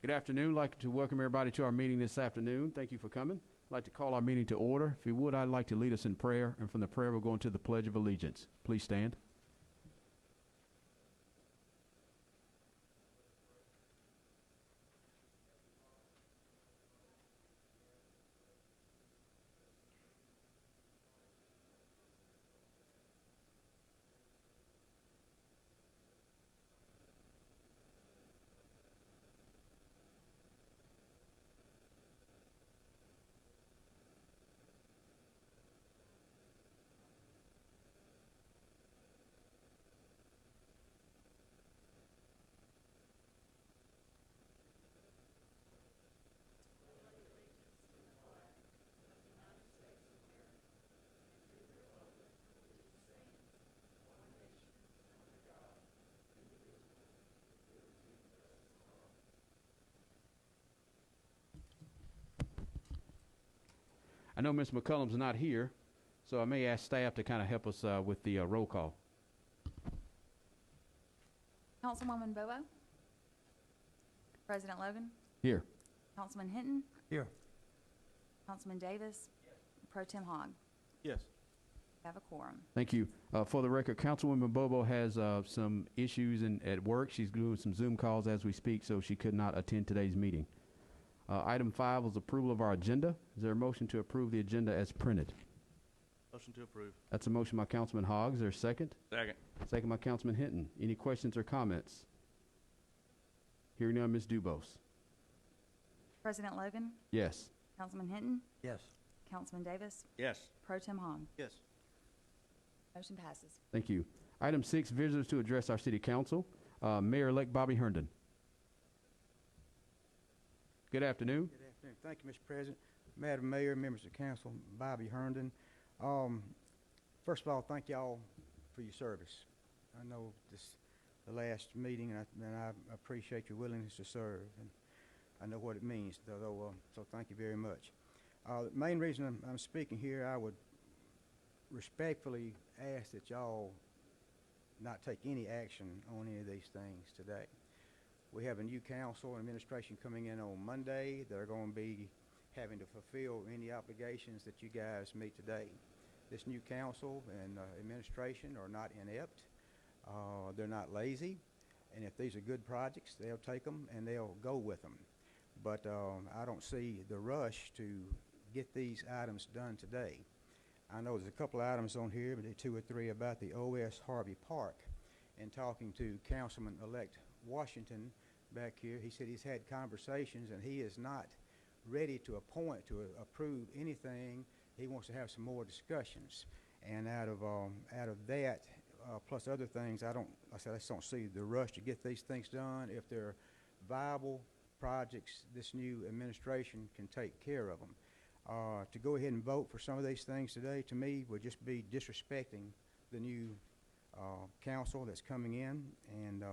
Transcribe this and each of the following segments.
Good afternoon. I'd like to welcome everybody to our meeting this afternoon. Thank you for coming. I'd like to call our meeting to order. If you would, I'd like to lead us in prayer, and from the prayer we'll go into the Pledge of Allegiance. Please stand. I know Ms. McCullum's not here, so I may ask staff to kind of help us with the roll call. Councilwoman Bobo? President Logan? Here. Councilman Hinton? Here. Councilman Davis? Pro Tem Hogg? Yes. Have a quorum. Thank you. For the record, Councilwoman Bobo has some issues at work. She's doing some Zoom calls as we speak, so she could not attend today's meeting. Item 5 was approval of our agenda. Is there a motion to approve the agenda as printed? Motion to approve. That's a motion by Councilman Hogg. Is there a second? Second. Second by Councilman Hinton. Any questions or comments? Hearing none, Ms. Dubose. President Logan? Yes. Councilman Hinton? Yes. Councilman Davis? Yes. Pro Tem Hogg? Yes. Motion passes. Thank you. Item 6, visitors to address our city council. Mayor-elect Bobby Herndon. Good afternoon. Good afternoon. Thank you, Mr. President. Madam Mayor, members of council, Bobby Herndon. First of all, thank y'all for your service. I know this the last meeting, and I appreciate your willingness to serve, and I know what it means, so thank you very much. The main reason I'm speaking here, I would respectfully ask that y'all not take any action on any of these things today. We have a new council and administration coming in on Monday. They're going to be having to fulfill any obligations that you guys meet today. This new council and administration are not inept. They're not lazy. And if these are good projects, they'll take them and they'll go with them. But I don't see the rush to get these items done today. I know there's a couple items on here, but 2 or 3 about the O.S. Harvey Park. And talking to Councilman-elect Washington back here, he said he's had conversations and he is not ready to appoint to approve anything. He wants to have some more discussions, and out of that plus other things, I just don't see the rush to get these things done. If they're viable projects, this new administration can take care of them. To go ahead and vote for some of these things today, to me, would just be disrespecting the new council that's coming in, and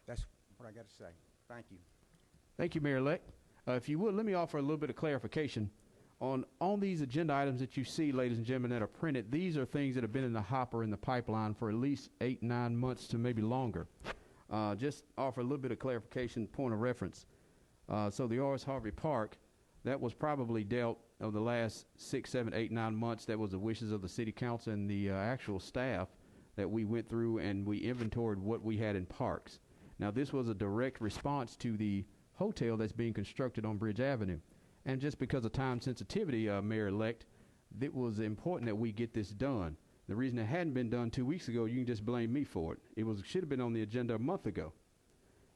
that's what I got to say. Thank you. Thank you, Mayor-elect. If you would, let me offer a little bit of clarification. On these agenda items that you see, ladies and gentlemen, that are printed, these are things that have been in the hopper, in the pipeline for at least 8, 9 months to maybe longer. Just offer a little bit of clarification, point of reference. So the O.S. Harvey Park, that was probably dealt over the last 6, 7, 8, 9 months. That was the wishes of the city council and the actual staff that we went through, and we inventoried what we had in parks. Now, this was a direct response to the hotel that's being constructed on Bridge Avenue. And just because of time sensitivity, Mayor-elect, it was important that we get this done. The reason it hadn't been done 2 weeks ago, you can just blame me for it. It should have been on the agenda a month ago.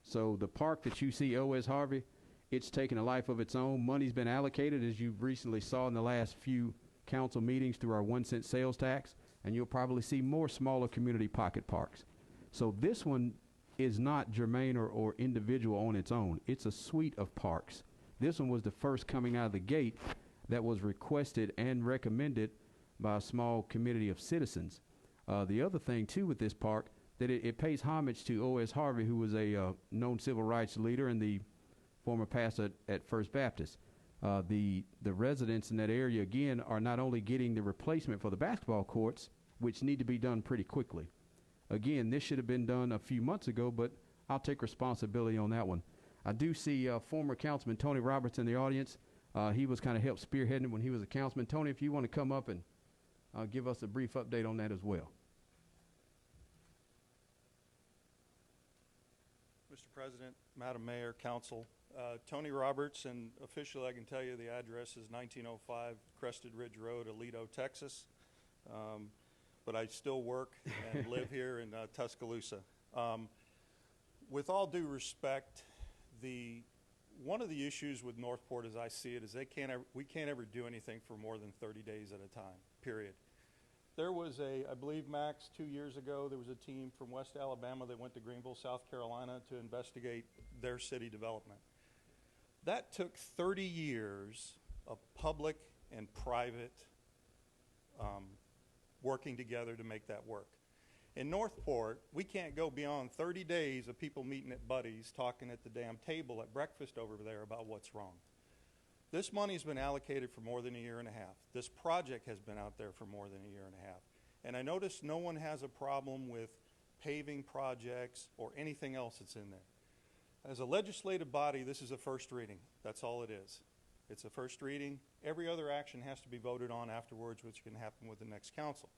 So the park that you see, O.S. Harvey, it's taken a life of its own. Money's been allocated, as you recently saw in the last few council meetings, through our 1-cent sales tax, and you'll probably see more smaller community pocket parks. So this one is not germane or individual on its own. It's a suite of parks. This one was the first coming out of the gate that was requested and recommended by a small community of citizens. The other thing, too, with this park, that it pays homage to O.S. Harvey, who was a known civil rights leader and the former pastor at First Baptist. The residents in that area, again, are not only getting the replacement for the basketball courts, which need to be done pretty quickly. Again, this should have been done a few months ago, but I'll take responsibility on that one. I do see former Councilman Tony Roberts in the audience. He was kind of helped spearheading it when he was a councilman. Tony, if you want to come up and give us a brief update on that as well. Mr. President, Madam Mayor, Council, Tony Roberts, and officially I can tell you the address is 1905 Crested Ridge Road, Aledo, Texas. But I still work and live here in Tuscaloosa. With all due respect, one of the issues with Northport, as I see it, is we can't ever do anything for more than 30 days at a time, period. There was I believe, Max, 2 years ago, there was a team from West Alabama that went to Greenville, South Carolina to investigate their city development. That took 30 years of public and private working together to make that work. In Northport, we can't go beyond 30 days of people meeting at Buddy's, talking at the damn table at breakfast over there about what's wrong. This money's been allocated for more than a year and a half. This project has been out there for more than a year and a half. And I notice no one has a problem with paving projects or anything else that's in there. As a legislative body, this is a first reading. That's all it is. It's a first reading. Every other action has to be voted on afterwards, which can happen with the next council.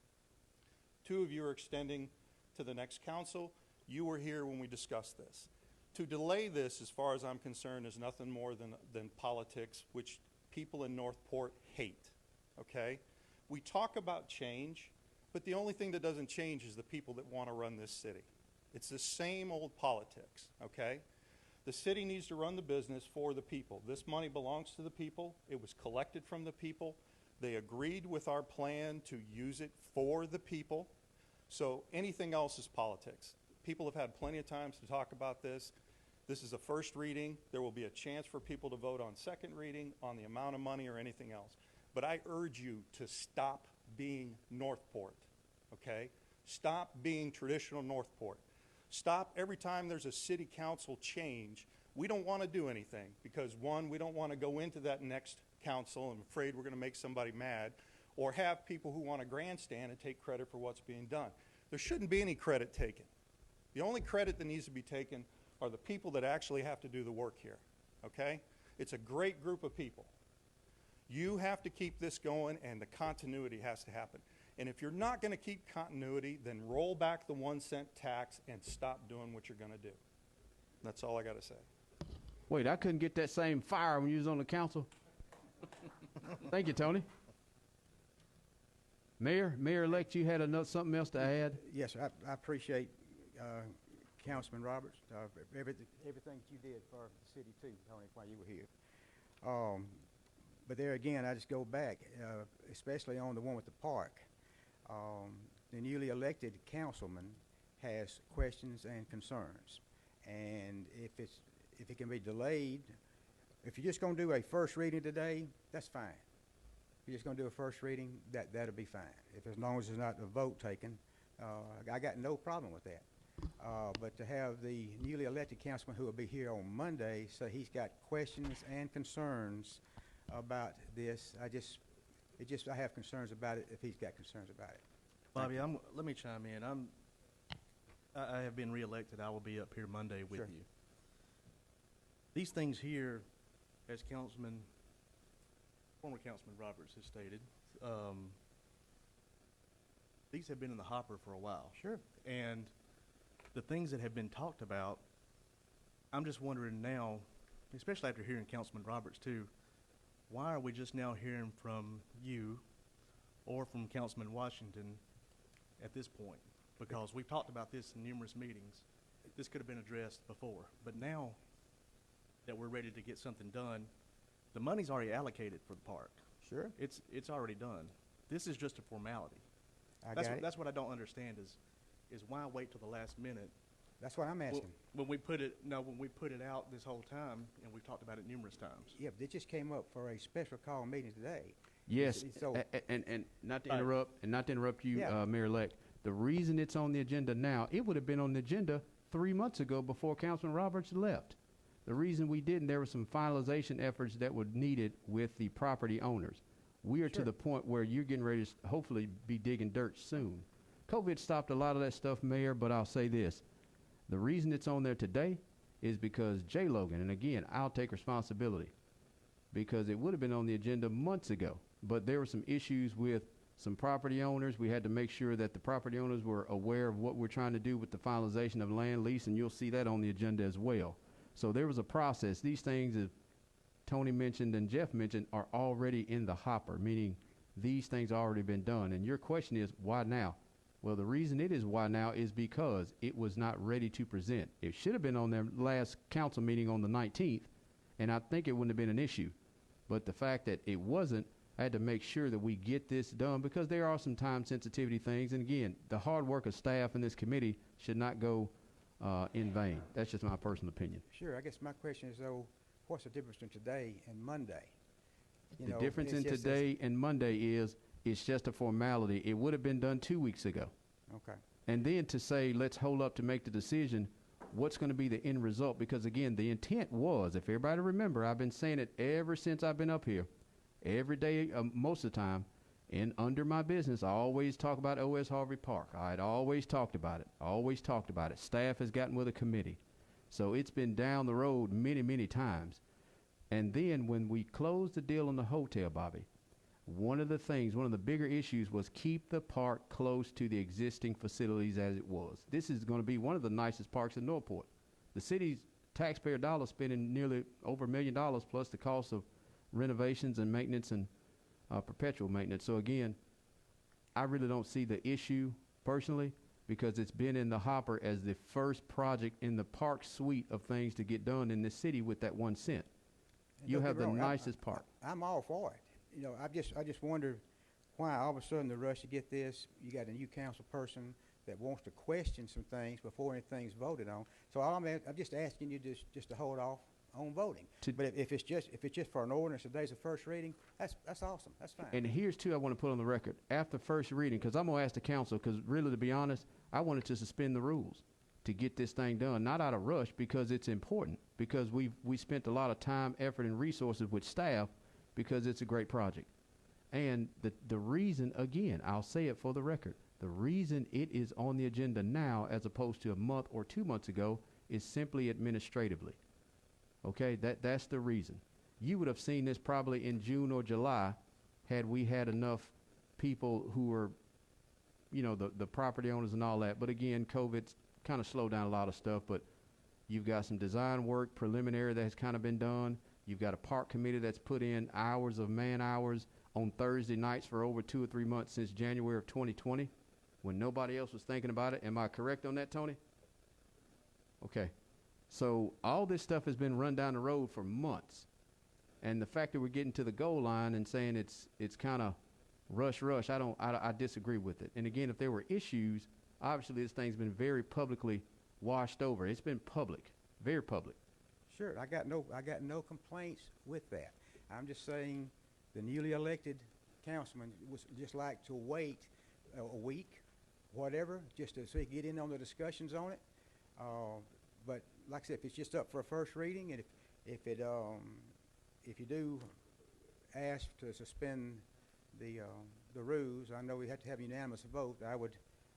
2 of you are extending to the next council. You were here when we discussed this. To delay this, as far as I'm concerned, is nothing more than politics, which people in Northport hate, okay? We talk about change, but the only thing that doesn't change is the people that want to run this city. It's the same old politics, okay? The city needs to run the business for the people. This money belongs to the people. It was collected from the people. They agreed with our plan to use it for the people. So anything else is politics. People have had plenty of times to talk about this. This is a first reading. There will be a chance for people to vote on second reading, on the amount of money or anything else. But I urge you to stop being Northport, okay? Stop being traditional Northport. Stop every time there's a city council change. We don't want to do anything because, one, we don't want to go into that next council. I'm afraid we're going to make somebody mad, or have people who want to grandstand and take credit for what's being done. There shouldn't be any credit taken. The only credit that needs to be taken are the people that actually have to do the work here, okay? It's a great group of people. You have to keep this going, and the continuity has to happen. And if you're not going to keep continuity, then roll back the 1 cent tax and stop doing what you're going to do. That's all I got to say. Wait, I couldn't get that same fire when you was on the council. Thank you, Tony. Mayor-elect, you had something else to add? Yes, sir. I appreciate Councilman Roberts, everything that you did for the city too, Tony, while you were here. But there again, I just go back, especially on the one with the park. The newly elected councilman has questions and concerns, and if it can be delayed, if you're just going to do a first reading today, that's fine. If you're just going to do a first reading, that'll be fine. As long as there's not a vote taken, I got no problem with that. But to have the newly elected councilman who will be here on Monday say he's got questions and concerns about this, I have concerns about it if he's got concerns about it. Bobby, let me chime in. I have been reelected. I will be up here Monday with Sure. you. These things here, as former Councilman Roberts has stated, these have been in the hopper for a while. Sure. And the things that have been talked about, I'm just wondering now, especially after hearing Councilman Roberts too, why are we just now hearing from you or from Councilman Washington at this point? Because we've talked about this in numerous meetings. This could have been addressed before. But now that we're ready to get something done, the money's already allocated for the park. Sure. It's already done. This is just a formality. That's what I don't understand is why wait till the last minute? That's what I'm asking. When we put it out this whole time, and we've talked about it numerous times. Yeah, but it just came up for a special call meeting today. Yes, So and not to interrupt you, Yeah. Mayor-elect. The reason it's on the agenda now, it would have been on the agenda 3 months ago before Councilman Roberts left. The reason we didn't, there were some finalization efforts that were needed with the property owners. We are to Sure. the point where you're getting ready to hopefully be digging dirt soon. COVID stopped a lot of that stuff, Mayor, but I'll say this. The reason it's on there today is because Jay Logan, and again, I'll take responsibility, because it would have been on the agenda months ago, but there were some issues with some property owners. We had to make sure that the property owners were aware of what we're trying to do with the finalization of land lease, and you'll see that on the agenda as well. So there was a process. These things, as Tony mentioned and Jeff mentioned, are already in the hopper, meaning these things have already been done. And your question is, why now? Well, the reason it is why now is because it was not ready to present. It should have been on their last council meeting on the 19th, and I think it wouldn't have been an issue. But the fact that it wasn't, I had to make sure that we get this done, because there are some time sensitivity things. And again, the hard work of staff in this committee should not go in vain. That's just my personal opinion. Sure, I guess my question is, though, what's the difference between today and Monday? You The know, difference it's in just today and Monday is it's just a formality. It would have been done 2 weeks ago. Okay. And then to say, let's hold up to make the decision, what's going to be the end result? Because again, the intent was, if everybody remember, I've been saying it ever since I've been up here, every day, most of the time, and under my business, I always talk about O.S. Harvey Park. I had always talked about it. Staff has gotten with a committee. So it's been down the road many, many times. And then when we closed the deal on the hotel, Bobby, one of the bigger issues was keep the park close to the existing facilities as it was. This is going to be one of the nicest parks in Northport. The city's taxpayer dollars spending nearly over $1 million plus the cost of renovations and maintenance and perpetual maintenance. So again, I really don't see the issue personally, because it's been in the hopper as the first project in the park suite of things to get done in this city with that 1 cent. And You don't have get the me wrong, nicest park. I'm all for it. You know, I just wonder why all of a sudden the rush to get this. You got a new council person that wants to question some things before anything's voted on. So I'm just asking you just to hold off on voting. But if it's just for an ordinance, today's the first reading, that's awesome. That's fine. And here's two I want to put on the record. After first reading, because I'm going to ask the council, because really, to be honest, I wanted to suspend the rules to get this thing done, not out of rush, because it's important, because we spent a lot of time, effort, and resources with staff, because it's a great project. And the reason, again, I'll say it for the record, the reason it is on the agenda now as opposed to a month or 2 months ago is simply administratively. Okay, that's the reason. You would have seen this probably in June or July had we had enough people who were, you know, the property owners and all that. But again, COVID's kind of slowed down a lot of stuff, but you've got some design work preliminary that has kind of been done. You've got a park committee that's put in hours of man hours on Thursday nights for over 2 or 3 months since January of 2020, when nobody else was thinking about it. Am I correct on that, Tony? Okay. So all this stuff has been run down the road for months. And the fact that we're getting to the goal line and saying it's kind of rush, I disagree with it. And again, if there were issues, obviously this thing's been very publicly washed over. It's been public, very public. Sure, I got no complaints with that. I'm just saying the newly elected councilman would just like to wait a week, whatever, just to see, get in on the discussions on it. But like I said, if it's just up for a first reading, and if you do ask to suspend the rules, I know we have to have unanimous vote. I would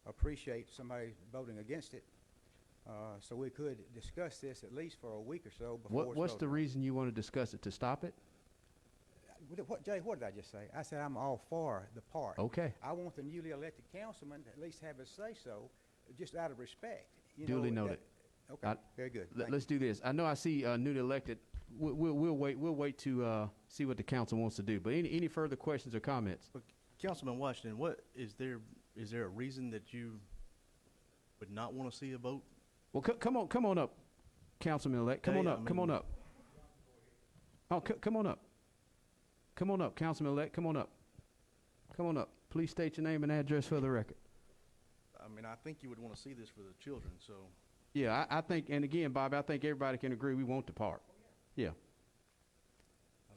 appreciate somebody voting against it, so we could discuss this at least for a week or so before. What's the reason you want to discuss it? To stop it? Jay, what did I just say? I said I'm all for the park. Okay. I want the newly elected councilman to at least have a say-so, just out of respect. Duly noted. Okay, very good. Let's do this. I know I see newly elected. We'll wait to see what the council wants to do. But any further questions or comments? But Councilman Washington, what is there a reason that you would not want to see a vote? Well, come on up, Councilman-elect. Come on up. Oh, come on up. Come on up, Councilman-elect. Come on up. Please state your name and address for the record. I mean, I think you would want to see this for the children, so. Yeah, I think, and again, Bob, I think everybody can agree we want the park. Yeah.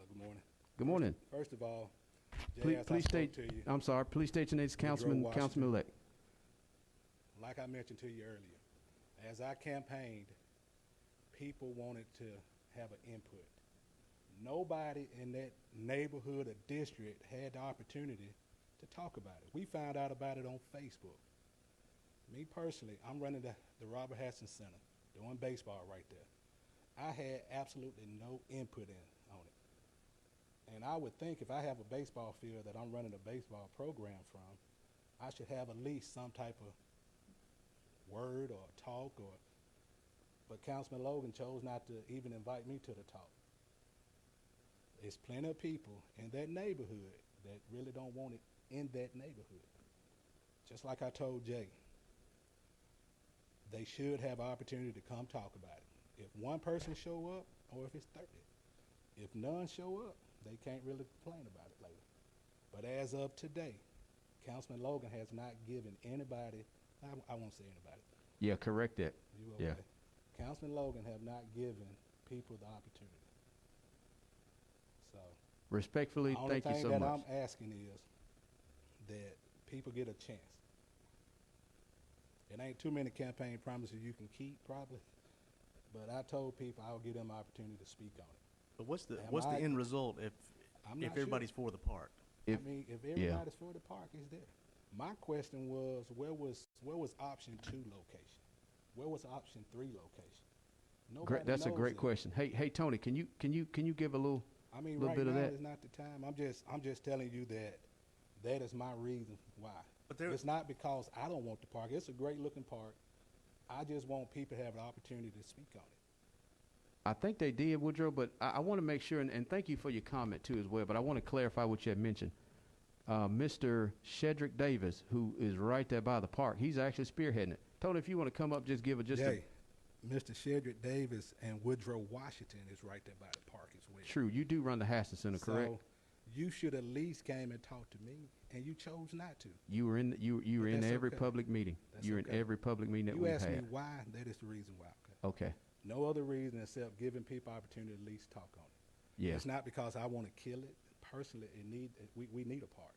Good morning. Good morning. First of all, Jay, Please state. to you, I'm sorry. Please state your name, Councilman-elect. like I mentioned to you earlier, as I campaigned, people wanted to have an input. Nobody in that neighborhood or district had the opportunity to talk about it. We found out about it on Facebook. Me personally, I'm running the Robert Hassan Center, doing baseball right there. I had absolutely no input on it. And I would think if I have a baseball field that I'm running a baseball program from, I should have at least some type of word or talk but Councilman Logan chose not to even invite me to the talk. There's plenty of people in that neighborhood that really don't want it in that neighborhood. Just like I told Jay, they should have opportunity to come talk about it. If one person show up, or if it's 30. If none show up, they can't really complain about it later. But as of today, Councilman Logan has not given anybody, I won't say anybody. Yeah, correct that. You Yeah. okay? Councilman Logan have not given people the opportunity. So Respectfully, the only thank you thing so that much. I'm asking is that people get a chance. It ain't too many campaign promises you can keep, probably. But I told people I'll give them opportunity to speak on it. But what's the Am I- end result if I'm not everybody's for the park? sure. If- I mean, if yeah. everybody's for the park, it's there. My question was, where was option 2 location? Where was option 3 location? Nobody That's a knows great it. question. Hey, Tony, can you give a little? I mean, little right bit of now that? is not the time. I'm just telling you that is my reason why. But there- It's not because I don't want the park. It's a great looking park. I just want people to have the opportunity to speak on it. I think they did, Woodrow, but I want to make sure, and thank you for your comment too as well. But I want to clarify what you had mentioned. Mr. Shedrick Davis, who is right there by the park, he's actually spearheading it. Tony, if you want to come up, just give a Jay, Mr. Shedrick Davis and Woodrow Washington is right there by the park as well. True, you do run the Hassan Center, correct? So you should at least came and talked to me, and you chose not to. You were in you were But in that's every okay. public meeting. That's You were okay. in every public meeting that You we've asked me had. why. That is the reason why. Okay. Okay. No other reason except giving people opportunity to at least talk on it. Yeah. It's not because I want to kill it. Personally, we need a park.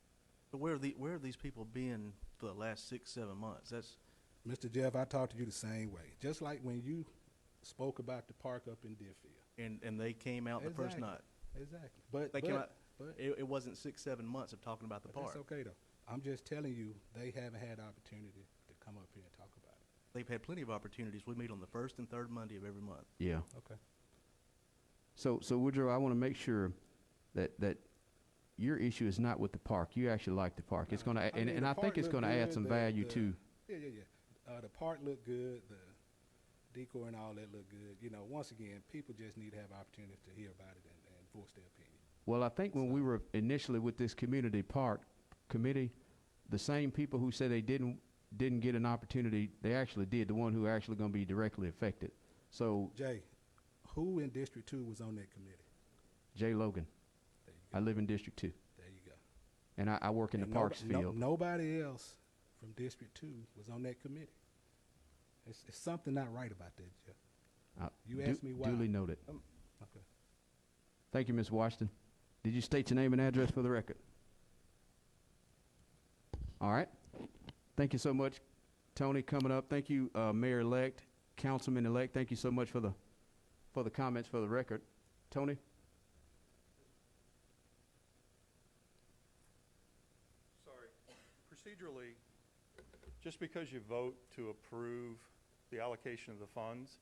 But where have these people been for the last 6-7 months? That's Mr. Jeff, I talked to you the same way. Just like when you spoke about the park up in Deerfield. and they came out the first Exactly. night. Exactly. But They came out. but It wasn't 6-7 months of talking about the But park. that's okay though. I'm just telling you, they haven't had opportunity to come up here and talk about it. They've had plenty of opportunities. We meet on the first and third Monday of every month. Yeah. Okay. So Woodrow, I want to make sure that your issue is not with the park. You actually like the park. It's going to, I mean, and the I think park it's look going to add good, some the- value the- too. Yeah. The park looked good. The decor and all that looked good. You know, once again, people just need to have opportunity to hear about it and voice their opinion. Well, I think when we were initially with this community park committee, the same people who said they didn't get an opportunity, they actually did. The one who are actually going to be directly affected. So Jay, who in District 2 was on that committee? Jay Logan, There you go. I live in District 2, There you go. and I work in the And parks field. Nobody else from District 2 was on that committee. It's something not right about that, Jeff. You asked me why. Duly noted. Okay. Thank you, Ms. Washington. Did you state your name and address for the record? All right. Thank you so much, Tony, coming up. Thank you, Mayor-elect, Councilman-elect. Thank you so much for the comments for the record. Tony? Sorry. Procedurally, just because you vote to approve the allocation of the funds,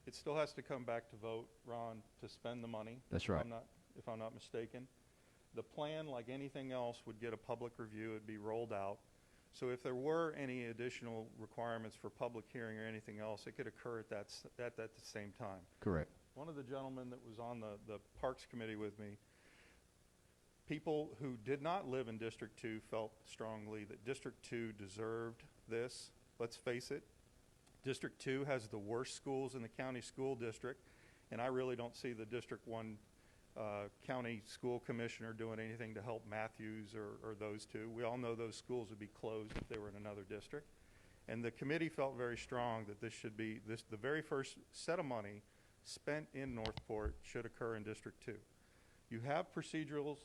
it still has to come back to vote, Ron, to spend the money. That's right. If I'm not mistaken. The plan, like anything else, would get a public review. It'd be rolled out. So if there were any additional requirements for public hearing or anything else, it could occur at the same time. Correct. One of the gentlemen that was on the Parks Committee with me, people who did not live in District 2 felt strongly that District 2 deserved this. Let's face it, District 2 has the worst schools in the county school district, and I really don't see the District 1 county school commissioner doing anything to help Matthews or those two. We all know those schools would be closed if they were in another district. And the committee felt very strong that this should be, the very first set of money spent in Northport should occur in District 2. You have procedures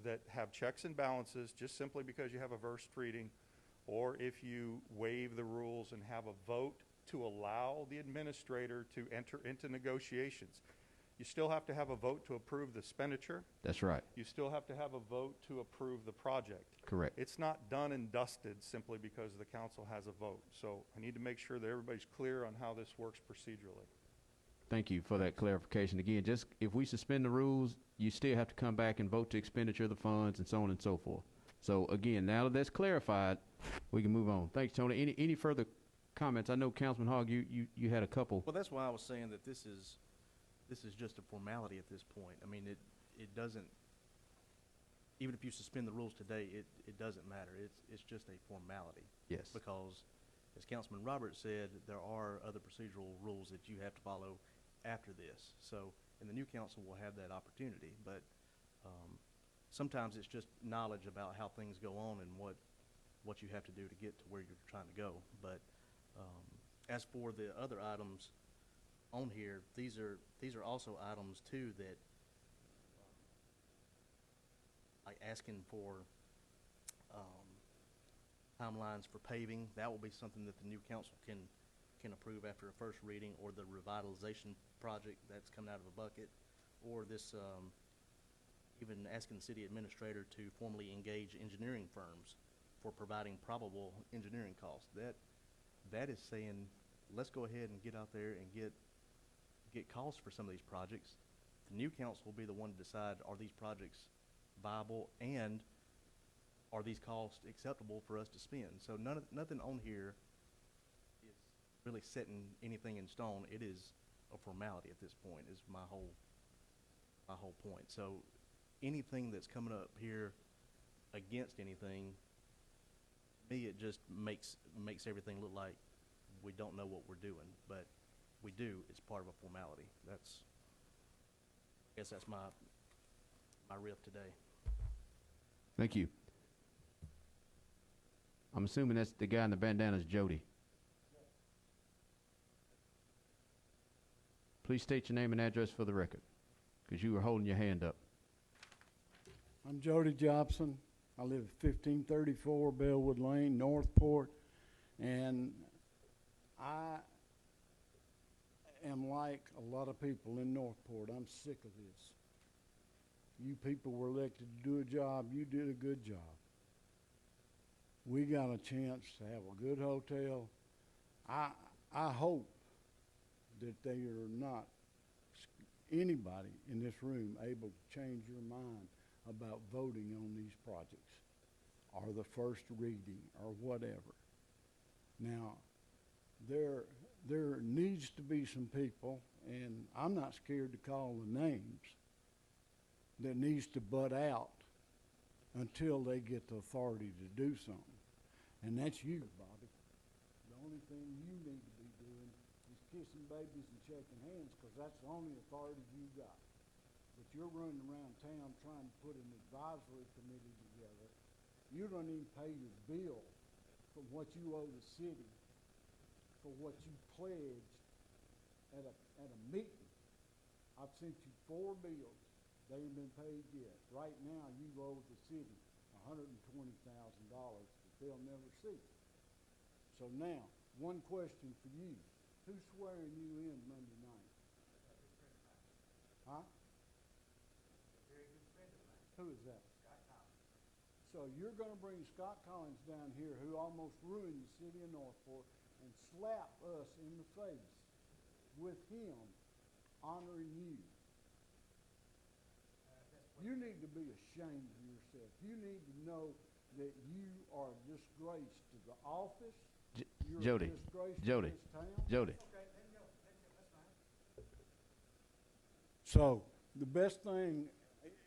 that have checks and balances just simply because you have a first reading, or if you waive the rules and have a vote to allow the administrator to enter into negotiations. You still have to have a vote to approve the expenditure. That's right. You still have to have a vote to approve the project. Correct. It's not done and dusted simply because the council has a vote. So I need to make sure that everybody's clear on how this works procedurally. Thank you for that clarification. Again, just if we suspend the rules, you still have to come back and vote to expenditure of the funds and so on and so forth. So again, now that that's clarified, we can move on. Thanks, Tony. Any further comments? I know Councilman Hogg, you had a couple. Well, that's why I was saying that this is just a formality at this point. I mean, it doesn't, even if you suspend the rules today, it doesn't matter. It's just a formality. Yes. Because, as Councilman Roberts said, there are other procedural rules that you have to follow after this. So, and the new council will have that opportunity. But sometimes it's just knowledge about how things go on and what you have to do to get to where you're trying to go. But as for the other items on here, these are also items too that like asking for timelines for paving. That will be something that the new council can approve after a first reading, or the revitalization project that's coming out of a bucket, or this even asking the city administrator to formally engage engineering firms for providing probable engineering costs. That is saying, let's go ahead and get out there and get costs for some of these projects. The new council will be the one to decide, are these projects viable and are these costs acceptable for us to spend? So nothing on here is really setting anything in stone. It is a formality at this point, is my whole point. So anything that's coming up here against anything, to me, it just makes everything look like we don't know what we're doing, but we do. It's part of a formality. I guess that's my riff today. Thank you. I'm assuming that's the guy in the bandana is Jody. Please state your name and address for the record, because you were holding your hand up. I'm Jody Jobson. I live at 1534 Bellwood Lane, Northport, and I am like a lot of people in Northport. I'm sick of this. You people were elected to do a job. You did a good job. We got a chance to have a good hotel. I hope that they are not, anybody in this room, able to change your mind about voting on these projects or the first reading or whatever. Now, there needs to be some people, and I'm not scared to call the names, that needs to butt out until they get the authority to do something. And that's you, Bobby. The only thing you need to be doing is kissing babies and shaking hands, because that's the only authority you got. But you're running around town trying to put an advisory committee together. You don't even pay your bill for what you owe the city for what you pledged at a meeting. I've sent you 4 bills. They ain't been paid yet. Right now, you owe the city $120,000 that they'll never see. So now, one question for you. Who's swearing you in Monday night? Huh? Who is that? Scott Collins. So you're going to bring Scott Collins down here, who almost ruined the city of Northport, and slap us in the face with him honoring you. You need to be ashamed of yourself. You need to know that you are a disgrace to the office. You're Jody, a disgrace Jody, to this town. Jody. So the best thing,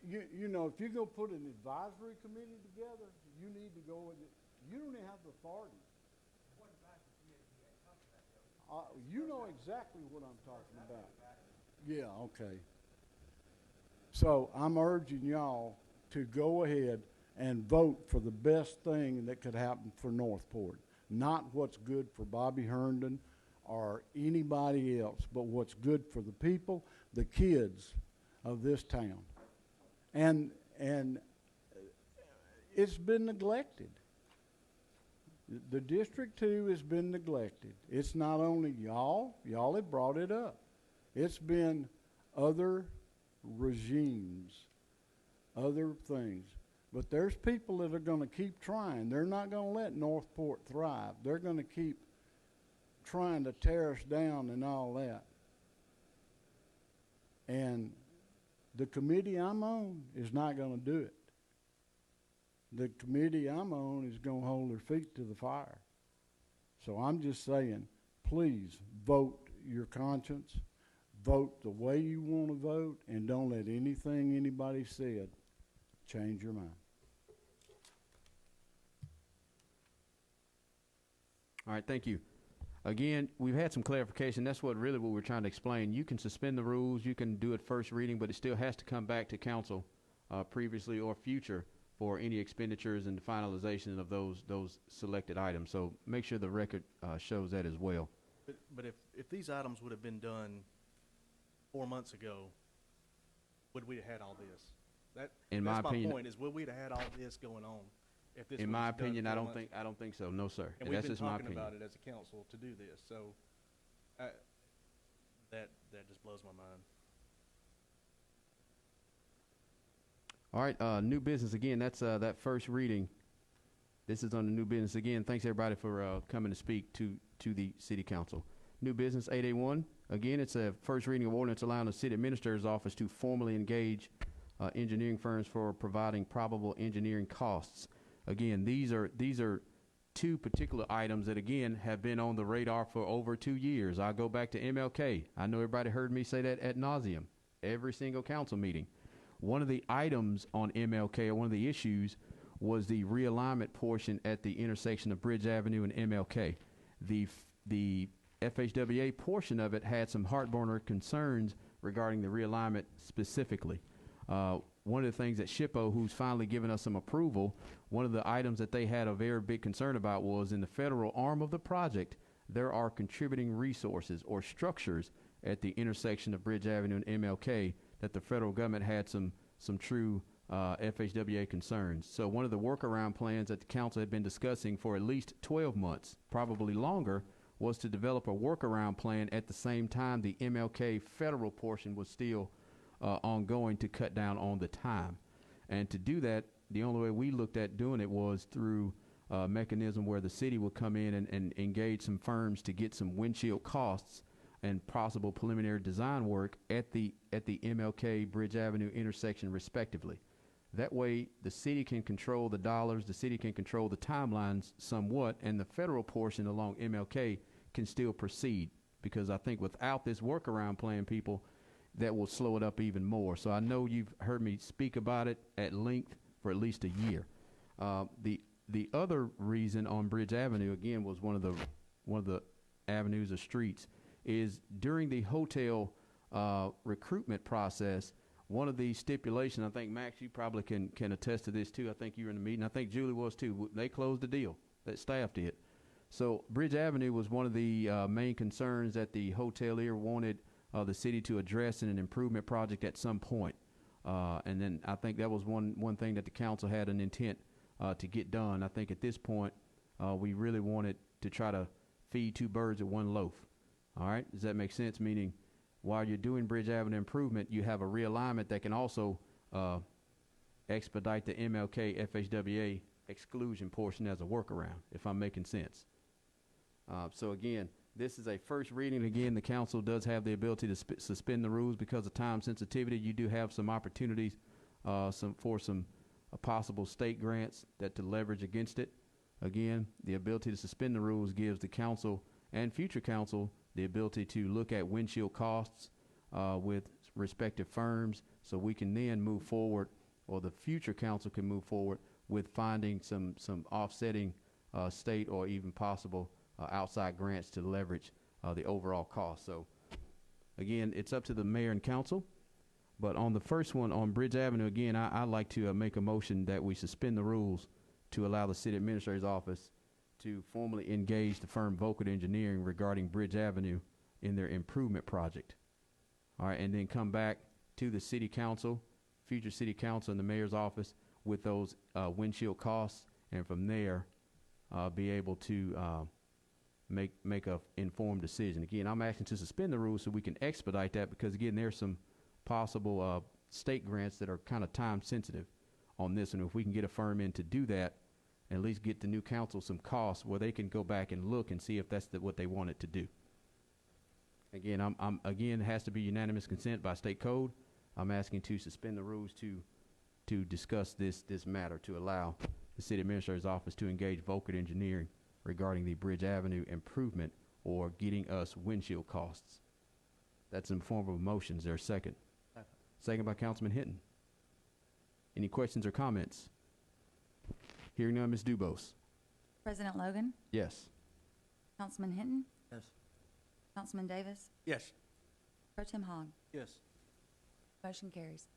you know, if you're going to put an advisory committee together, you need to go with it. You don't even have the authority. You know exactly what I'm talking about. Yeah, okay. So I'm urging y'all to go ahead and vote for the best thing that could happen for Northport. Not what's good for Bobby Herndon or anybody else, but what's good for the people, the kids of this town. And it's been neglected. The District 2 has been neglected. It's not only y'all have brought it up. It's been other regimes, other things. But there's people that are going to keep trying. They're not going to let Northport thrive. They're going to keep trying to tear us down and all that. And the committee I'm on is not going to do it. The committee I'm on is going to hold their feet to the fire. So I'm just saying, please vote your conscience, vote the way you want to vote, and don't let anything anybody said change your mind. All right, thank you. Again, we've had some clarification. That's what we're trying to explain. You can suspend the rules, you can do it first reading, but it still has to come back to council previously or future for any expenditures and the finalization of those selected items. So make sure the record shows that as well. But if these items would have been done 4 months ago, would we have had all this? That's my point, is would we have had all this going on if this In was my done opinion, 4 I don't months? think so. No, sir. And that's we've been just my talking opinion. about it as a council to do this, so that just blows my mind. All right, new business again. That's that first reading. This is on the new business again. Thanks everybody for coming to speak to the city council. New business 8A1. Again, it's a first reading of ordinance allowing the city administrator's office to formally engage engineering firms for providing probable engineering costs. Again, these are two particular items that again have been on the radar for over 2 years. I go back to MLK. I know everybody heard me say that ad nauseum every single council meeting. One of the items on MLK, or one of the issues, was the realignment portion at the intersection of Bridge Avenue and MLK. The FHWA portion of it had some heartburner concerns regarding the realignment specifically. One of the things that SHPO, who's finally given us some approval, one of the items that they had a very big concern about was in the federal arm of the project, there are contributing resources or structures at the intersection of Bridge Avenue and MLK that the federal government had some true FHWA concerns. So one of the workaround plans that the council had been discussing for at least 12 months, probably longer, was to develop a workaround plan at the same time the MLK federal portion was still ongoing to cut down on the time. And to do that, the only way we looked at doing it was through a mechanism where the city would come in and engage some firms to get some windshield costs and possible preliminary design work at the MLK Bridge Avenue intersection respectively. That way the city can control the dollars, the city can control the timelines somewhat, and the federal portion along MLK can still proceed, because I think without this workaround plan, people, that will slow it up even more. So I know you've heard me speak about it at length for at least a year. The other reason on Bridge Avenue, again, was one of the avenues or streets, is during the hotel recruitment process, one of the stipulations, I think, Max, you probably can attest to this too. I think you were in the meeting. I think Julie was too. They closed the deal. That staff did. So Bridge Avenue was one of the main concerns that the hotelier wanted the city to address in an improvement project at some point. And then I think that was one thing that the council had an intent to get done. I think at this point, we really wanted to try to feed two birds with one loaf. All right, does that make sense? Meaning, while you're doing Bridge Avenue improvement, you have a realignment that can also expedite the MLK FHWA exclusion portion as a workaround, if I'm making sense. So again, this is a first reading. Again, the council does have the ability to suspend the rules because of time sensitivity. You do have some opportunities for some possible state grants that to leverage against it. Again, the ability to suspend the rules gives the council and future council the ability to look at windshield costs with respective firms, so we can then move forward, or the future council can move forward with finding some offsetting state or even possible outside grants to leverage the overall cost. So again, it's up to the mayor and council. But on the first one, on Bridge Avenue, again, I'd like to make a motion that we suspend the rules to allow the city administrator's office to formally engage the firm Volkert Engineering regarding Bridge Avenue in their improvement project. All right, and then come back to the city council, future city council, and the mayor's office with those windshield costs, and from there be able to make a informed decision. Again, I'm asking to suspend the rules so we can expedite that, because again, there's some possible state grants that are kind of time sensitive on this. And if we can get a firm in to do that, at least get the new council some costs where they can go back and look and see if that's what they want it to do. Again, again, it has to be unanimous consent by state code. I'm asking to suspend the rules to discuss this matter, to allow the city administrator's office to engage Volkert Engineering regarding the Bridge Avenue improvement or getting us windshield costs. That's in the form of a motion. Is there a second? Second by Councilman Hinton. Any questions or comments? Hearing none, Ms. Dubose. President Logan, Yes. Councilman Hinton, Yes. Councilman Davis, Yes. Pro Tem Hogg. Yes. Motion carries.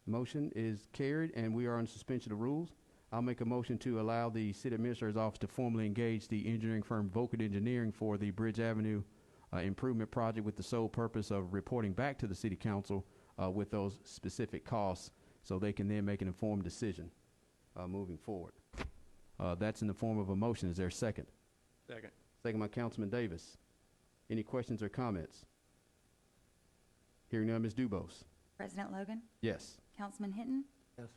Motion is carried, and we are on suspension of rules. I'll make a motion to allow the city administrator's office to formally engage the engineering firm Volkert Engineering for the Bridge Avenue improvement project with the sole purpose of reporting back to the city council with those specific costs so they can then make an informed decision moving forward. That's in the form of a motion. Is there a second? Second. Second by Councilman Davis. Any questions or comments? Hearing none, Ms. Dubose. President Logan, Yes. Councilman Hinton, Yes.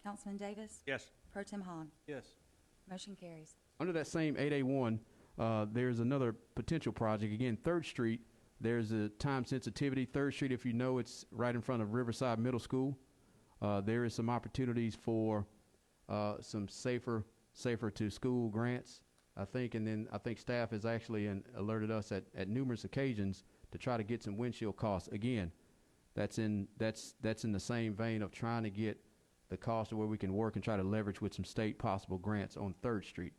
Councilman Davis, Yes. Pro Tem Hogg. Yes. Motion carries. Under that same 8A1, there's another potential project. Again, 3rd Street, there's a time sensitivity. 3rd Street, if you know, it's right in front of Riverside Middle School. There is some opportunities for some safer to school grants, I think, and then I think staff has actually alerted us at numerous occasions to try to get some windshield costs. Again, that's in the same vein of trying to get the cost of where we can work and try to leverage with some state possible grants on 3rd Street.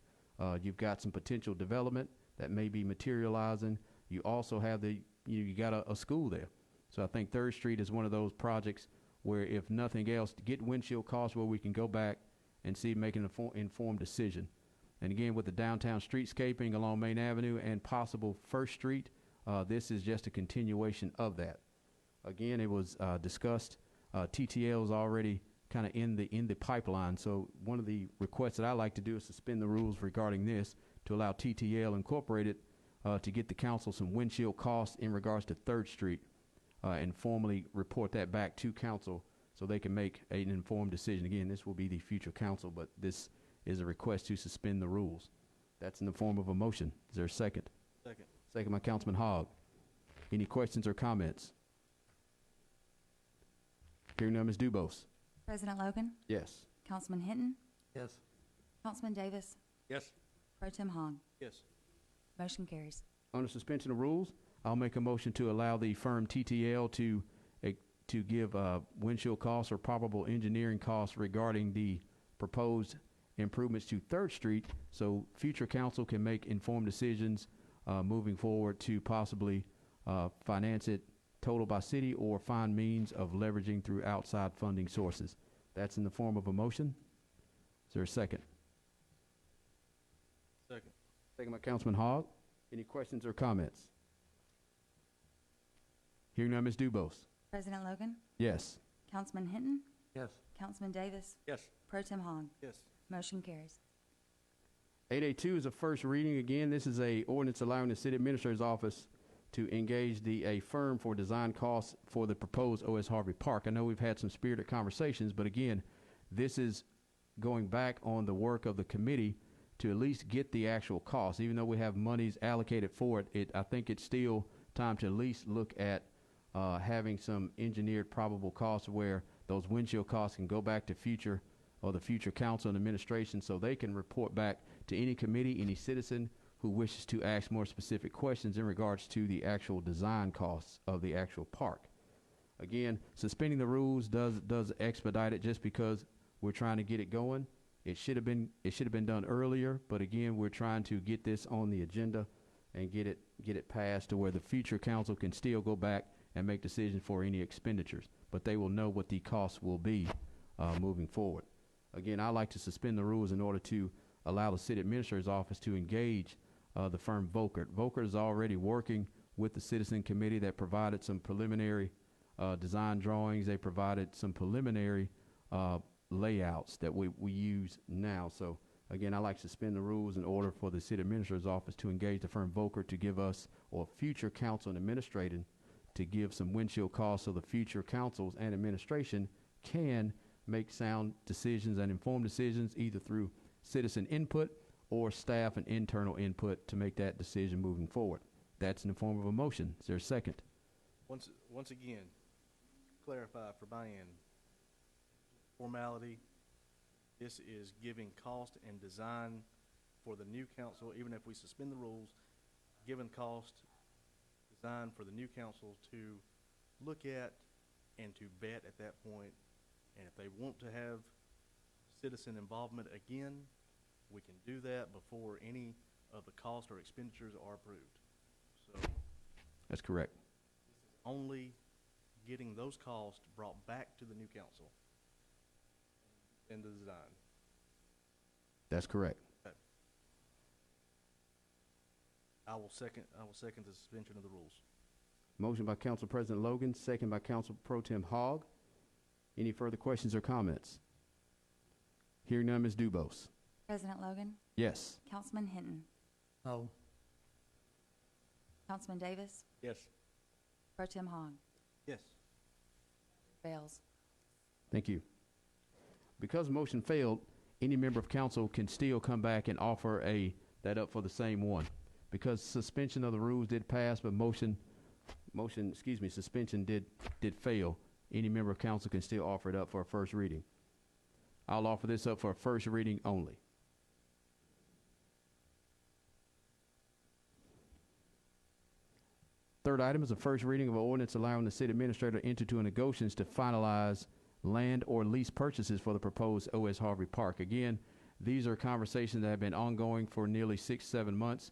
You've got some potential development that may be materializing. You also have you got a school there. So I think 3rd Street is one of those projects where, if nothing else, to get windshield costs where we can go back and see, make an informed decision. And again, with the downtown streetscaping along Main Avenue and possible 1st Street, this is just a continuation of that. Again, it was discussed. TTL is already kind of in the pipeline. So one of the requests that I like to do is suspend the rules regarding this to allow TTL Incorporated to get the council some windshield costs in regards to 3rd Street and formally report that back to council so they can make an informed decision. Again, this will be the future council, but this is a request to suspend the rules. That's in the form of a motion. Is there a second? Second. Second by Councilman Hogg. Any questions or comments? Hearing none, Ms. Dubose. President Logan, Yes. Councilman Hinton, Yes. Councilman Davis, Yes. Pro Tem Hogg. Yes. Motion carries. Under suspension of rules, I'll make a motion to allow the firm TTL to give windshield costs or probable engineering costs regarding the proposed improvements to 3rd Street so future council can make informed decisions moving forward to possibly finance it total by city or find means of leveraging through outside funding sources. That's in the form of a motion. Is there a second? Second. Second by Councilman Hogg. Any questions or comments? Hearing none, Ms. Dubose. President Logan, Yes. Councilman Hinton, Yes. Councilman Davis, Yes. Pro Tem Hogg. Yes. Motion carries. 8A2 is a first reading. Again, this is a ordinance allowing the city administrator's office to engage a firm for design costs for the proposed O.S. Harvey Park. I know we've had some spirited conversations, but again, this is going back on the work of the committee to at least get the actual costs. Even though we have monies allocated for it, I think it's still time to at least look at having some engineered probable costs where those windshield costs can go back to the future council and administration so they can report back to any committee, any citizen who wishes to ask more specific questions in regards to the actual design costs of the actual park. Again, suspending the rules does expedite it just because we're trying to get it going. It should have been done earlier, but again, we're trying to get this on the agenda and get it passed to where the future council can still go back and make decisions for any expenditures, but they will know what the costs will be moving forward. Again, I like to suspend the rules in order to allow the city administrator's office to engage the firm Volkert. Volkert is already working with the citizen committee that provided some preliminary design drawings. They provided some preliminary layouts that we use now. So again, I like to suspend the rules in order for the city administrator's office to engage the firm Volkert to give us, or future council and administrating, to give some windshield costs so the future councils and administration can make sound decisions and informed decisions either through citizen input or staff and internal input to make that decision moving forward. That's in the form of a motion. Is there a second? Once again, clarify for buy-in, formality, this is giving cost and design for the new council, even if we suspend the rules, given cost, design for the new council to look at and to vet at that point. And if they want to have citizen involvement again, we can do that before any of the costs or expenditures are approved. So That's correct. only getting those costs brought back to the new council in the design. That's correct. I will second the suspension of the rules. Motion by Council President Logan, second by Council Pro Tem Hogg. Any further questions or comments? Hearing none, Ms. Dubose. President Logan, Yes. Councilman Hinton, No. Councilman Davis, Yes. Pro Tem Hogg, Yes. fails. Thank you. Because the motion failed, any member of council can still come back and offer that up for the same one. Because suspension of the rules did pass, but suspension did fail, any member of council can still offer it up for a first reading. I'll offer this up for a first reading only. Third item is a first reading of an ordinance allowing the city administrator to enter into negotiations to finalize land or lease purchases for the proposed O.S. Harvey Park. Again, these are conversations that have been ongoing for nearly 6-7 months.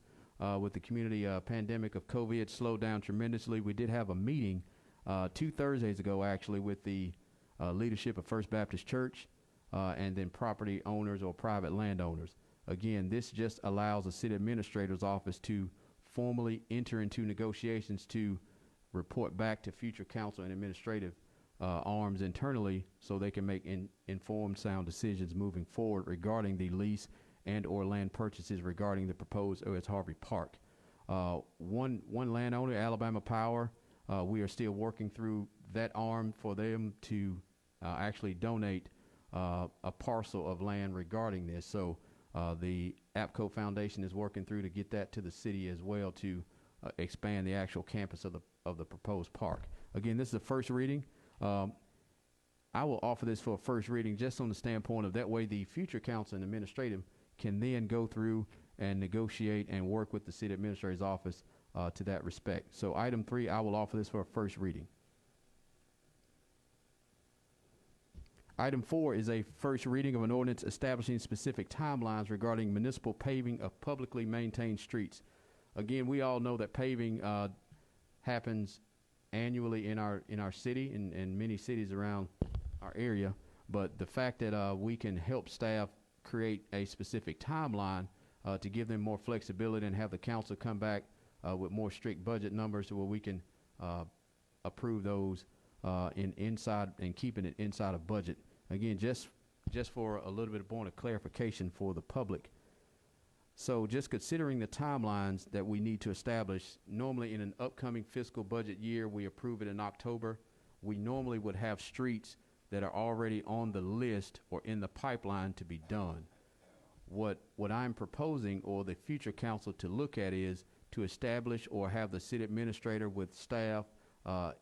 With the community pandemic of COVID slowed down tremendously. We did have a meeting 2 Thursdays ago, actually, with the leadership of First Baptist Church and then property owners or private landowners. Again, this just allows the city administrator's office to formally enter into negotiations to report back to future council and administrative arms internally so they can make informed, sound decisions moving forward regarding the lease and or land purchases regarding the proposed O.S. Harvey Park. One landowner, Alabama Power, we are still working through that arm for them to actually donate a parcel of land regarding this. So the APCO Foundation is working through to get that to the city as well to expand the actual campus of the proposed park. Again, this is a first reading. I will offer this for a first reading just on the standpoint of that way the future council and administrative can then go through and negotiate and work with the city administrator's office to that respect. So item 3, I will offer this for a first reading. Item 4 is a first reading of an ordinance establishing specific timelines regarding municipal paving of publicly maintained streets. Again, we all know that paving happens annually in our city and many cities around our area, but the fact that we can help staff create a specific timeline to give them more flexibility and have the council come back with more strict budget numbers to where we can approve those inside and keeping it inside of budget. Again, just for a little bit of point of clarification for the public. So just considering the timelines that we need to establish, normally in an upcoming fiscal budget year, we approve it in October. We normally would have streets that are already on the list or in the pipeline to be done. What I'm proposing or the future council to look at is to establish or have the city administrator with staff,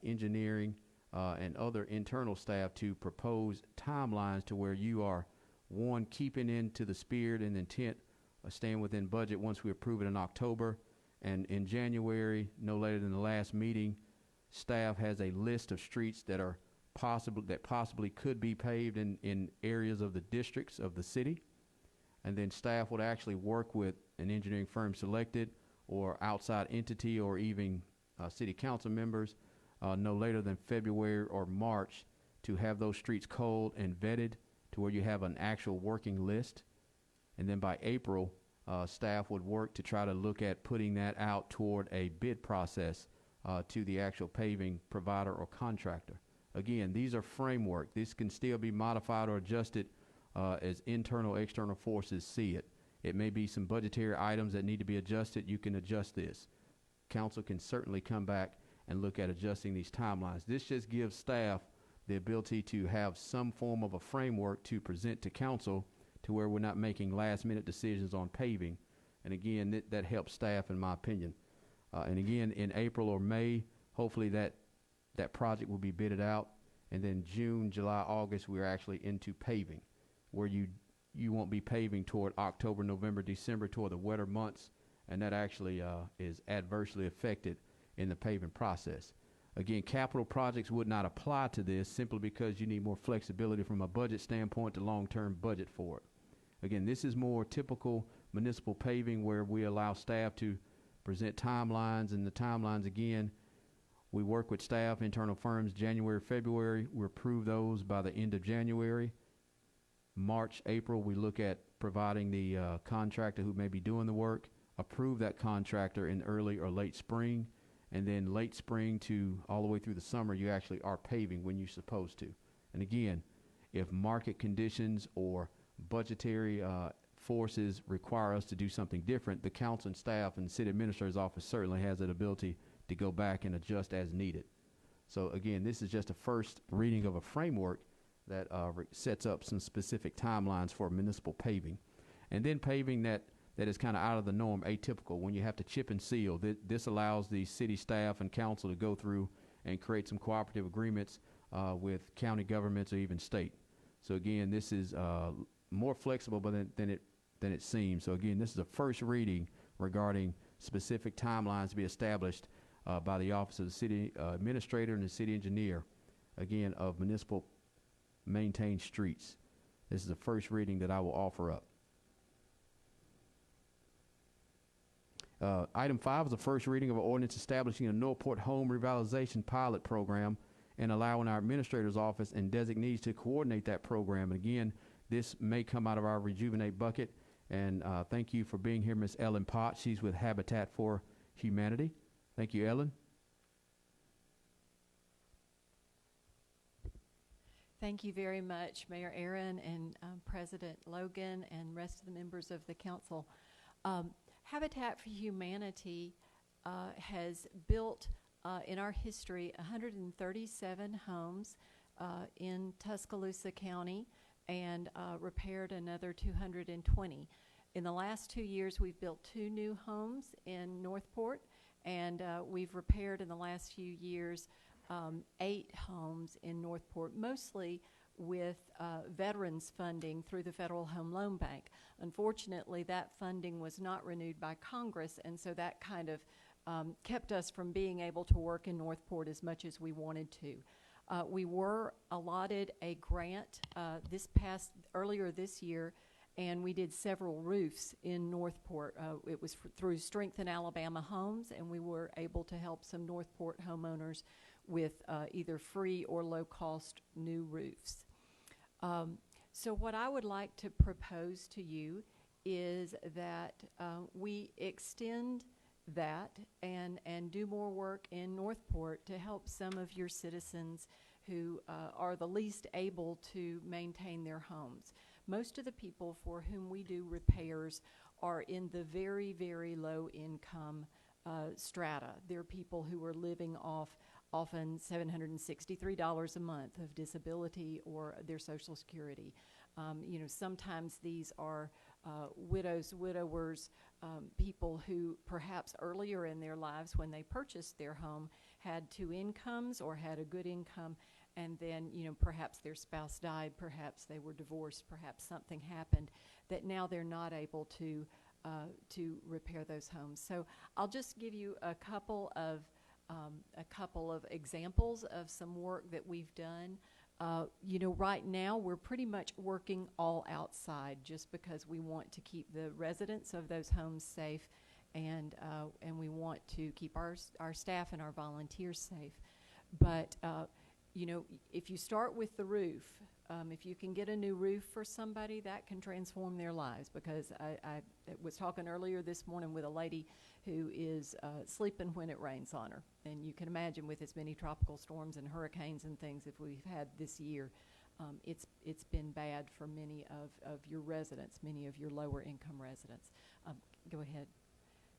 engineering, and other internal staff to propose timelines to where you are, one, keeping into the spirit and intent of staying within budget once we approve it in October. And in January, no later than the last meeting, staff has a list of streets that are possibly could be paved in areas of the districts of the city. And then staff would actually work with an engineering firm selected or outside entity or even city council members no later than February or March to have those streets culled and vetted to where you have an actual working list. And then by April, staff would work to try to look at putting that out toward a bid process to the actual paving provider or contractor. Again, these are framework. This can still be modified or adjusted as internal, external forces see it. It may be some budgetary items that need to be adjusted. You can adjust this. Council can certainly come back and look at adjusting these timelines. This just gives staff the ability to have some form of a framework to present to council to where we're not making last-minute decisions on paving. And again, that helps staff, in my opinion. And again, in April or May, hopefully that project will be bidded out. And then June, July, August, we're actually into paving, where you won't be paving toward October, November, December, toward the wetter months, and that actually is adversely affected in the paving process. Again, capital projects would not apply to this simply because you need more flexibility from a budget standpoint to long-term budget for it. Again, this is more typical municipal paving where we allow staff to present timelines, and the timelines, again, we work with staff, internal firms, January, February. We approve those by the end of January. March, April, we look at providing the contractor who may be doing the work, approve that contractor in early or late spring, and then late spring to all the way through the summer, you actually are paving when you're supposed to. And again, if market conditions or budgetary forces require us to do something different, the council and staff and the city administrator's office certainly has that ability to go back and adjust as needed. So again, this is just a first reading of a framework that sets up some specific timelines for municipal paving. And then paving that is kind of out of the norm, atypical, when you have to chip and seal. This allows the city staff and council to go through and create some cooperative agreements with county governments or even state. So again, this is more flexible than it seems. So again, this is a first reading regarding specific timelines to be established by the Office of the City Administrator and the City Engineer, again, of municipal maintained streets. This is the first reading that I will offer up. Item 5 is the first reading of an ordinance establishing a Northport home revitalization pilot program and allowing our administrator's office and designees to coordinate that program. And again, this may come out of our Rejuvenate bucket. And thank you for being here, Ms. Ellen Potts. She's with Habitat for Humanity. Thank you, Ellen. Thank you very much, Mayor Aaron and President Logan and rest of the members of the council. Habitat for Humanity has built in our history 137 homes in Tuscaloosa County and repaired another 220. In the last 2 years, we've built 2 new homes in Northport, and we've repaired in the last few years 8 homes in Northport, mostly with veterans funding through the Federal Home Loan Bank. Unfortunately, that funding was not renewed by Congress, and so that kind of kept us from being able to work in Northport as much as we wanted to. We were allotted a grant earlier this year, and we did several roofs in Northport. It was through Strengthen Alabama Homes, and we were able to help some Northport homeowners with either free or low-cost new roofs. So what I would like to propose to you is that we extend that and do more work in Northport to help some of your citizens who are the least able to maintain their homes. Most of the people for whom we do repairs are in the very, very low income strata. They're people who are living off often $763 a month of disability or their Social Security. You know, sometimes these are widows, widowers, people who perhaps earlier in their lives when they purchased their home had 2 incomes or had a good income, and then, you know, perhaps their spouse died, perhaps they were divorced, perhaps something happened that now they're not able to repair those homes. So I'll just give you a couple of examples of some work that we've done. You know, right now we're pretty much working all outside just because we want to keep the residents of those homes safe, and we want to keep our staff and our volunteers safe. But you know, if you start with the roof, if you can get a new roof for somebody, that can transform their lives. Because I was talking earlier this morning with a lady who is sleeping when it rains on her. And you can imagine with as many tropical storms and hurricanes and things if we've had this year, it's been bad for many of your residents, many of your lower income residents. Go ahead.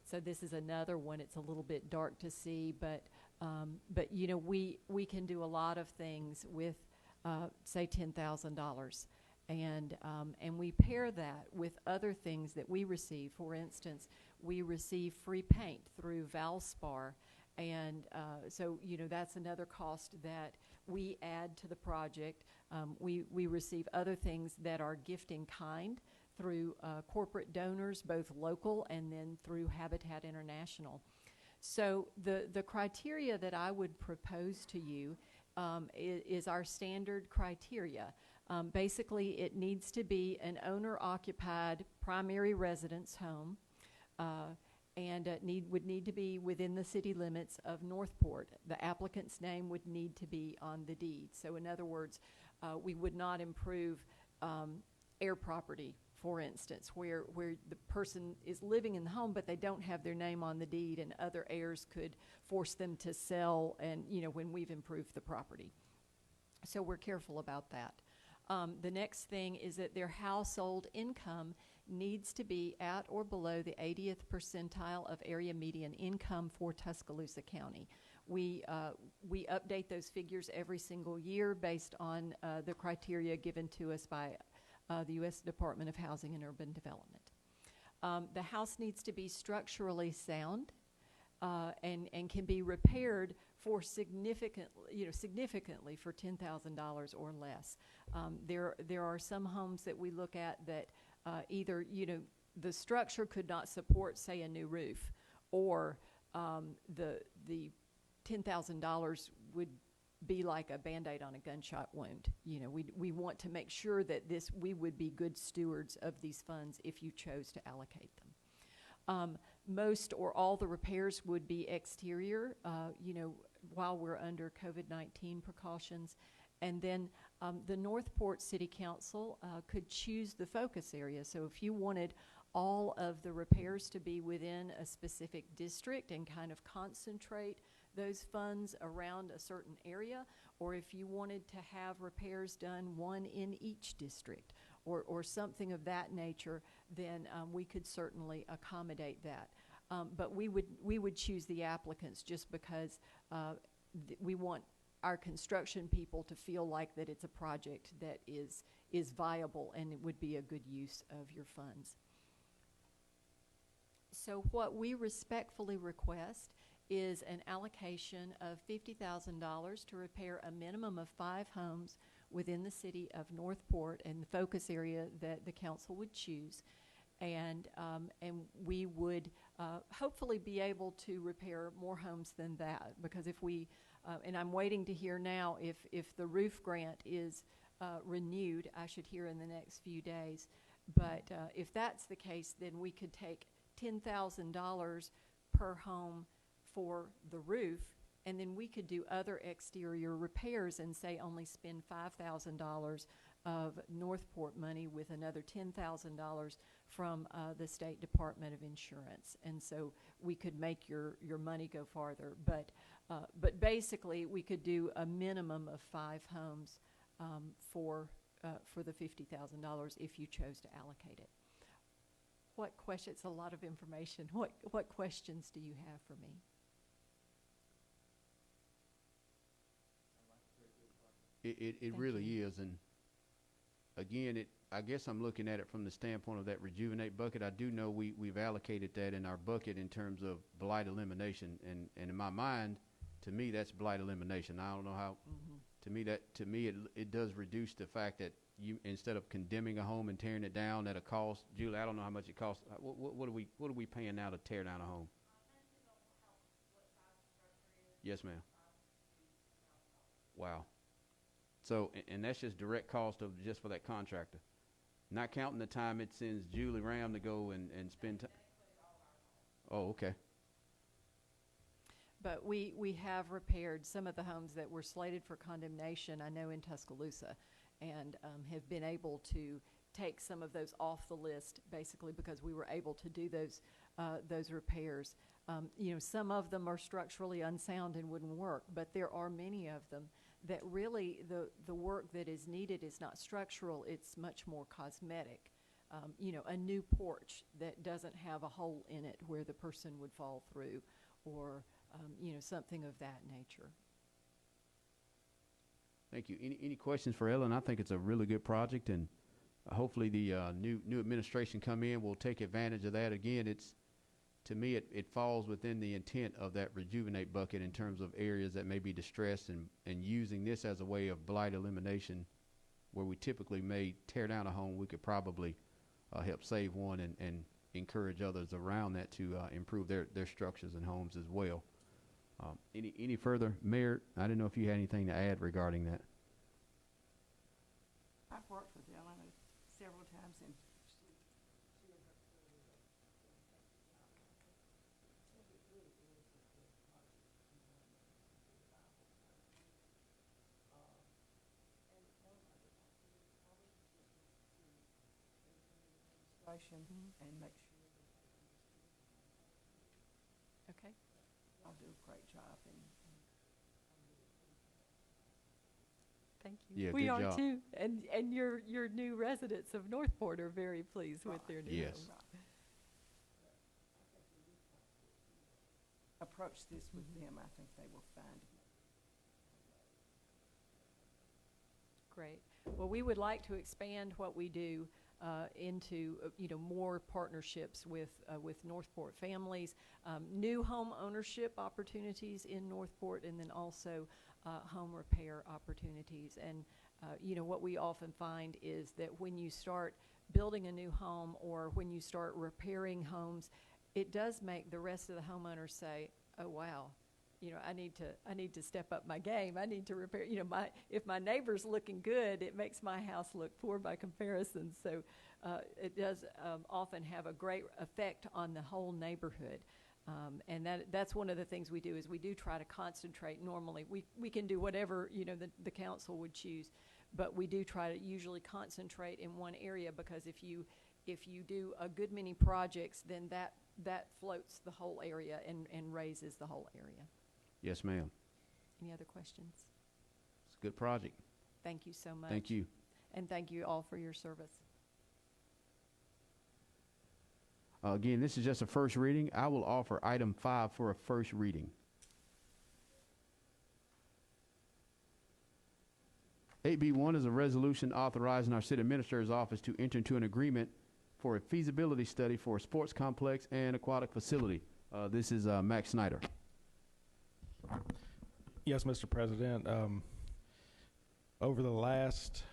So this is another one. It's a little bit dark to see, but But you know, we can do a lot of things with, say, $10,000, and we pair that with other things that we receive. For instance, we receive free paint through Valspar, and so you know that's another cost that we add to the project. We receive other things that are gift in kind through corporate donors, both local and then through Habitat International. So the criteria that I would propose to you is our standard criteria. Basically, it needs to be an owner-occupied primary residence home, and would need to be within the city limits of Northport. The applicant's name would need to be on the deed. So in other words, we would not improve air property, for instance, where the person is living in the home but they don't have their name on the deed, and other heirs could force them to sell, and you know, when we've improved the property. So we're careful about that. The next thing is that their household income needs to be at or below the 80th percentile of area median income for Tuscaloosa County. We update those figures every single year based on the criteria given to us by the U.S. Department of Housing and Urban Development. The house needs to be structurally sound and can be repaired for significantly for $10,000 or less. There are some homes that we look at that either the structure could not support, say, a new roof, or the $10,000 would be like a Band-Aid on a gunshot wound. You know, we want to make sure that we would be good stewards of these funds if you chose to allocate them. Most or all the repairs would be exterior, while we're under COVID-19 precautions. And then the Northport City Council could choose the focus area. So if you wanted all of the repairs to be within a specific district and kind of concentrate those funds around a certain area, or if you wanted to have repairs done one in each district or something of that nature, then we could certainly accommodate that. But we would choose the applicants just because we want our construction people to feel like that it's a project that is viable and it would be a good use of your funds. So what we respectfully request is an allocation of $50,000 to repair a minimum of 5 homes within the city of Northport and the focus area that the council would choose. And we would hopefully be able to repair more homes than that, because if we, and I'm waiting to hear now if the roof grant is renewed. I should hear in the next few days. But if that's the case, then we could take $10,000 per home for the roof, and then we could do other exterior repairs and say only spend $5,000 of Northport money with another $10,000 from the State Department of Insurance. And so we could make your money go farther. But basically we could do a minimum of 5 homes for the $50,000 if you chose to allocate it. What questions? It's a lot of information. What questions do you have for me? It really is, and again, I guess I'm looking at it from the standpoint of that rejuvenate bucket. I do know we've allocated that in our bucket in terms of blight elimination, and in my mind, to me, that's blight elimination. I don't know how. To me, it does reduce the fact that you, instead of condemning a home and tearing it down at a cost. Julie, I don't know how much it costs. What are we paying now to tear down a home? Yes, ma'am. Wow. So, and that's just direct cost of just for that contractor, not counting the time it sends Julie Ram to go and spend time. Oh, okay. But we have repaired some of the homes that were slated for condemnation, I know, in Tuscaloosa, and have been able to take some of those off the list, basically because we were able to do those repairs. Some of them are structurally unsound and wouldn't work, but there are many of them that really the work that is needed is not structural, it's much more cosmetic. A new porch that doesn't have a hole in it where the person would fall through, or something of that nature. Thank you. Any questions for Ellen? I think it's a really good project, and hopefully the new administration come in will take advantage of that. Again, to me it falls within the intent of that rejuvenate bucket in terms of areas that may be distressed, and using this as a way of blight elimination, where we typically may tear down a home, we could probably help save one and encourage others around that to improve their structures and homes as well. Any further? Mayor, I didn't know if you had anything to add regarding that. I've worked with Ellen several times, and and make sure Okay. I'll do a great job. Thank you. Yeah, We good are job. too, and your new residents of Northport are very pleased with their new Yes. home. Approach this with them, I think they will find it. Great. Well, we would like to expand what we do into more partnerships with Northport families, new home ownership opportunities in Northport, and then also home repair opportunities. And what we often find is that when you start building a new home or when you start repairing homes, it does make the rest of the homeowners say, "Oh wow, I need to step up my game. I need to repair. If my neighbor's looking good, it makes my house look poor by comparison." So it does often have a great effect on the whole neighborhood. And that's one of the things we do is we do try to concentrate. Normally, we can do whatever the council would choose, but we do try to usually concentrate in one area, because if you do a good many projects, then that floats the whole area and raises the whole area. Yes, ma'am. Any other questions? It's a good project. Thank you so much. Thank you. And thank you all for your service. Again, this is just a first reading. I will offer item 5 for a first reading. 8B1 is a resolution authorizing our city administrator's office to enter into an agreement for a feasibility study for a sports complex and aquatic facility. This is Max Snyder. Yes, Mr. President. Over the last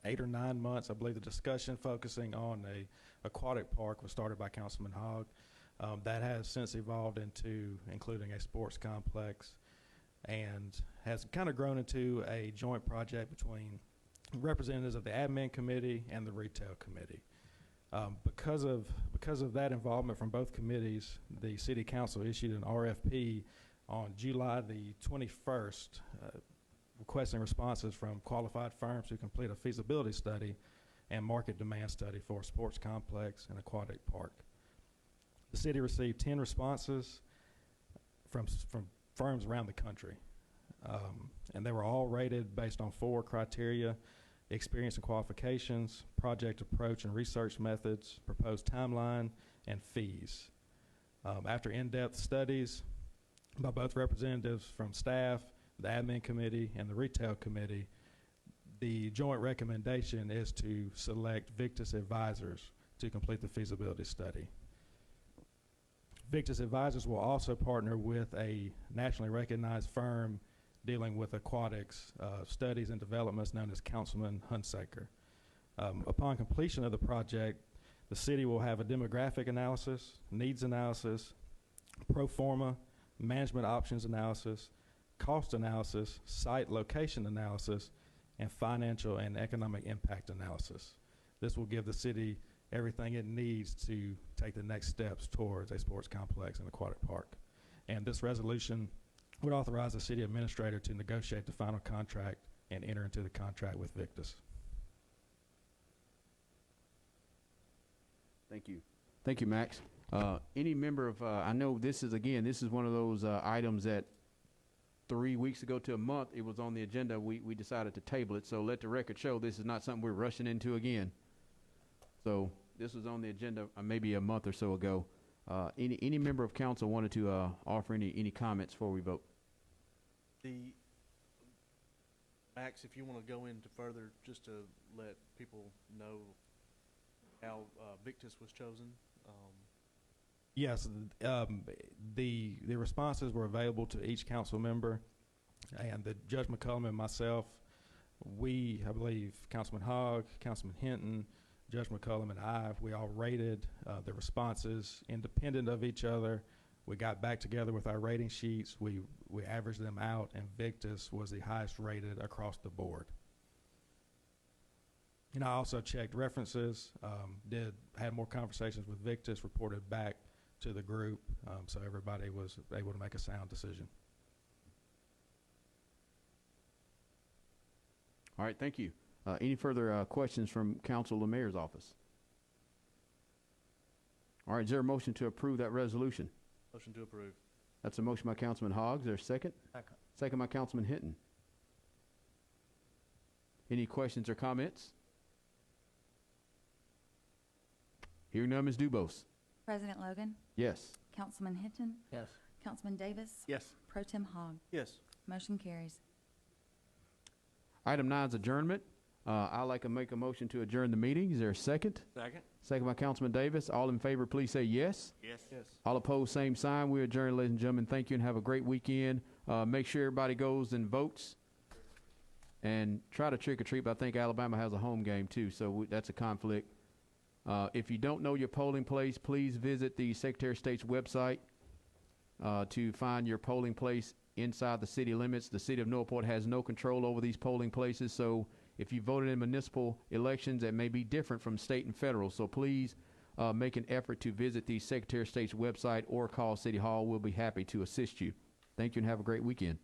8 or 9 months, I believe the discussion focusing on a aquatic park was started by Councilman Hogg. That has since evolved into including a sports complex, and has kind of grown into a joint project between representatives of the admin committee and the retail committee. Because of that involvement from both committees, the city council issued an RFP on July the 21st, requesting responses from qualified firms to complete a feasibility study and market demand study for a sports complex and aquatic park. The city received 10 responses from firms around the country, and they were all rated based on 4 criteria: experience and qualifications, project approach and research methods, proposed timeline, and fees. After in-depth studies by both representatives from staff, the admin committee, and the retail committee, the joint recommendation is to select Victus Advisors to complete the feasibility study. Victus Advisors will also partner with a nationally recognized firm dealing with aquatics studies and developments known as Councilman Hunsaker. Upon completion of the project, the city will have a demographic analysis, needs analysis, pro forma, management options analysis, cost analysis, site location analysis, and financial and economic impact analysis. This will give the city everything it needs to take the next steps towards a sports complex and aquatic park. And this resolution would authorize the city administrator to negotiate the final contract and enter into the contract with Victus. Thank you. Thank you, Max. Any member of, I know this is one of those items that 3 weeks ago to a month, it was on the agenda. We decided to table it. So let the record show this is not something we're rushing into again. So this was on the agenda maybe a month or so ago. Any member of council wanted to offer any comments before we vote? Max, if you want to go into further, just to let people know how Victus was chosen. Yes, the responses were available to each council member, and Judge McCullum and myself, I believe Councilman Hogg, Councilman Hinton, Judge McCullum and I, we all rated the responses independent of each other. We got back together with our rating sheets. We averaged them out, and Victus was the highest rated across the board. And I also checked references, had more conversations with Victus, reported back to the group, so everybody was able to make a sound decision. All right, thank you. Any further questions from council or mayor's office? All right, is there a motion to approve that resolution? Motion to approve. That's a motion by Councilman Hogg. Is there a second? Second. Second by Councilman Hinton. Any questions or comments? Hearing none, Ms. Dubose. President Logan, Yes. Councilman Hinton, Yes. Councilman Davis, Yes. Pro Tem Hogg. Yes. Motion carries. Item 9 is adjournment. I'd like to make a motion to adjourn the meeting. Is there a second? Second. Second by Councilman Davis. All in favor, please say yes. Yes. Yes. All opposed, same sign. We adjourn, ladies and gentlemen. Thank you and have a great weekend. Make sure everybody goes and votes and try to trick or treat. But I think Alabama has a home game too, so that's a conflict. If you don't know your polling place, please visit the Secretary of State's website to find your polling place inside the city limits. The city of Northport has no control over these polling places, so if you voted in municipal elections, that may be different from state and federal. So please make an effort to visit the Secretary of State's website or call City Hall. We'll be happy to assist you. Thank you and have a great weekend.